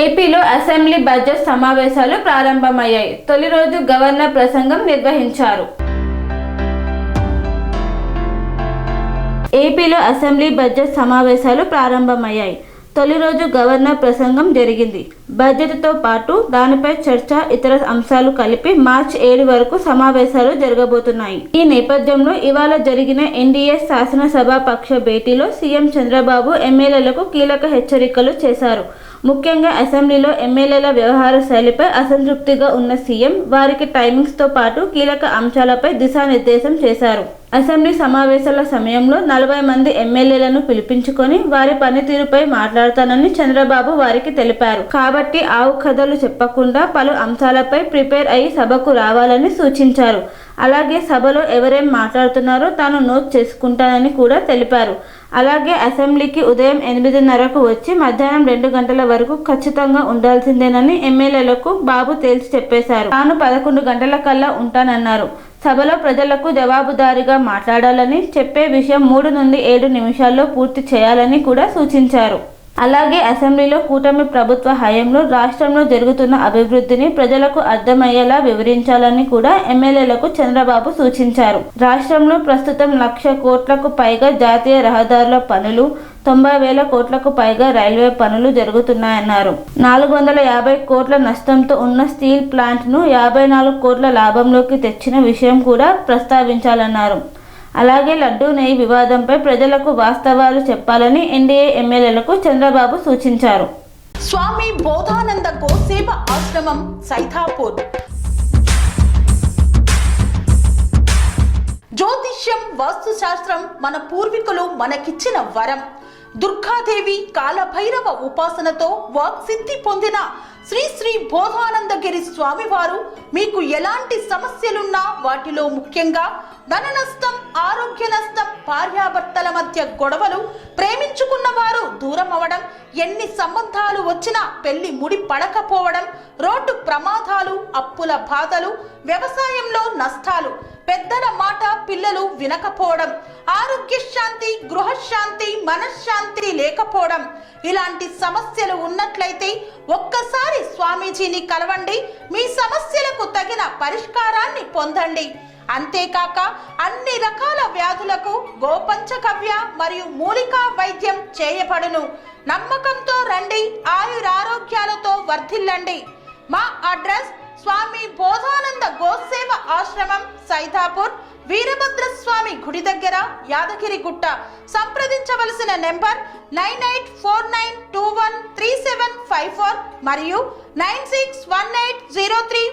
ఏపీలో assembly budget సమావేశాలు ప్రారంభమయ్యాయి. తొలి రోజు గవర్నర్ ప్రసంగం నిర్వహించారు. ఏపీలో అసెంబ్లీ బడ్జెట్ సమావేశాలు ప్రారంభమయ్యాయి. తొలి రోజు గవర్నర్ ప్రసంగం జరిగింది. బడ్జెట్తో పాటు దానిపై చర్చ, ఇతర అంశాలు కలిపి మార్చి 7 వరకు సమావేశాలు జరగబోతున్నాయి. ఈ నేపథ్యంలో ఇవాళ జరిగిన ఎన్డీఏ శాసనసభాపక్ష భేటీలో సీఎం చంద్రబాబు ఎమ్మెల్యేలకు కీలక హెచ్చరికలు చేశారు. ముఖ్యంగా అసెంబ్లీలో ఎమ్మెల్యేల వ్యవహార శైలిపై అసంతృప్తిగా ఉన్న సీఎం వారికి టైమింగ్స్తో పాటు కీలక అంశాలపై దిశానిర్దేశం చేశారు. అసెంబ్లీ సమావేశాల సమయంలో 40 మంది ఎమ్మెల్యేలను పిలిపించుకొని వారి పనితీరుపై మాట్లాడతానని చంద్రబాబు వారికి తెలిపారు. కాబట్టి ఆవు కథలు చెప్పకుండా పలు అంశాలపై ప్రిపేర్ అయి సభకు రావాలని సూచించారు. అలాగే సభలో ఎవరేం మాట్లాడుతున్నారో తాను నోట్ చేసుకుంటానని కూడా తెలిపారు. అలాగే అసెంబ్లీకి ఉదయం 8:30కు వచ్చి మధ్యాహ్నం 2 గంటల వరకు ఖచ్చితంగా ఉండాల్సిందేనని ఎమ్మెల్యేలకు బాబు తేల్చి చెప్పేశారు. తాను 11 గంటల కల్లా ఉంటానన్నారు. సభలో ప్రజలకు జవాబుదారీగా మాట్లాడాలని, చెప్పే విషయం 3 నుండి 7 నిమిషాల్లో పూర్తి చేయాలని కూడా సూచించారు. అలాగే అసెంబ్లీలో కూటమి ప్రభుత్వ హయాంలో రాష్ట్రంలో జరుగుతున్న అభివృద్ధిని ప్రజలకు అర్థమయ్యేలా వివరించాలని కూడా ఎమ్మెల్యేలకు చంద్రబాబు సూచించారు. రాష్ట్రంలో ప్రస్తుతం 1,00,000 కోట్లకు పైగా జాతీయ రహదారుల పనులు, 90,000 కోట్లకు పైగా రైల్వే పనులు జరుగుతున్నాయన్నారు. 450 కోట్ల నష్టంతో ఉన్న స్టీల్ ప్లాంట్ను 54 కోట్ల లాభంలోకి తెచ్చిన విషయం కూడా ప్రస్తావించాలన్నారు. అలాగే లడ్డూ నెయ్యి వివాదంపై ప్రజలకు వాస్తవాలు చెప్పాలని ఎన్డీఏ ఎమ్మెల్యేలకు చంద్రబాబు సూచించారు. స్వామి బోధానంద గోసేవ ఆశ్రమం సైథాపూర్. జ్యోతిష్యం, వాస్తుశాస్త్రం మన పూర్వీకులు మనకిచ్చిన వరం. దుర్గాదేవి, కాలభైరవ ఉపాసనతో వాక్సిద్ధి పొందిన శ్రీ శ్రీ బోధానందగిరి స్వామివారు మీకు ఎలాంటి సమస్యలున్నా, వాటిలో ముఖ్యంగా ధన నష్టం, ఆరోగ్య నష్టం, భార్యాభర్తల మధ్య గొడవలు, ప్రేమించుకున్న వారు దూరం అవడం, ఎన్ని సంబంధాలు వచ్చినా పెళ్లి ముడి పడకపోవడం, రోడ్డు ప్రమాదాలు, అప్పుల బాధలు, వ్యవసాయంలో నష్టాలు, పెద్దల మాట పిల్లలు వినకపోవడం, ఆరోగ్య శాంతి, గృహశాంతి, మనశ్శాంతి లేకపోవడం, ఇలాంటి సమస్యలు ఉన్నట్లయితే ఒక్కసారి స్వామీజీని కలవండి. మీ సమస్యలకు తగిన పరిష్కారాన్ని పొందండి. అంతేకాక అన్ని రకాల వ్యాధులకు గోపంచకవ్య మరియు మూలికా వైద్యం చేయబడును. నమ్మకంతో రండి, ఆయురారోగ్యాలతో వర్ధిల్లండి. మా అడ్రస్ స్వామి బోధానంద గోసేవ ఆశ్రమం, సైథాపూర్, వీరభద్రస్వామి గుడి దగ్గర, యాదగిరిగుట్ట. సంప్రదించవలసిన నెంబర్ 9849213754 మరియు 961803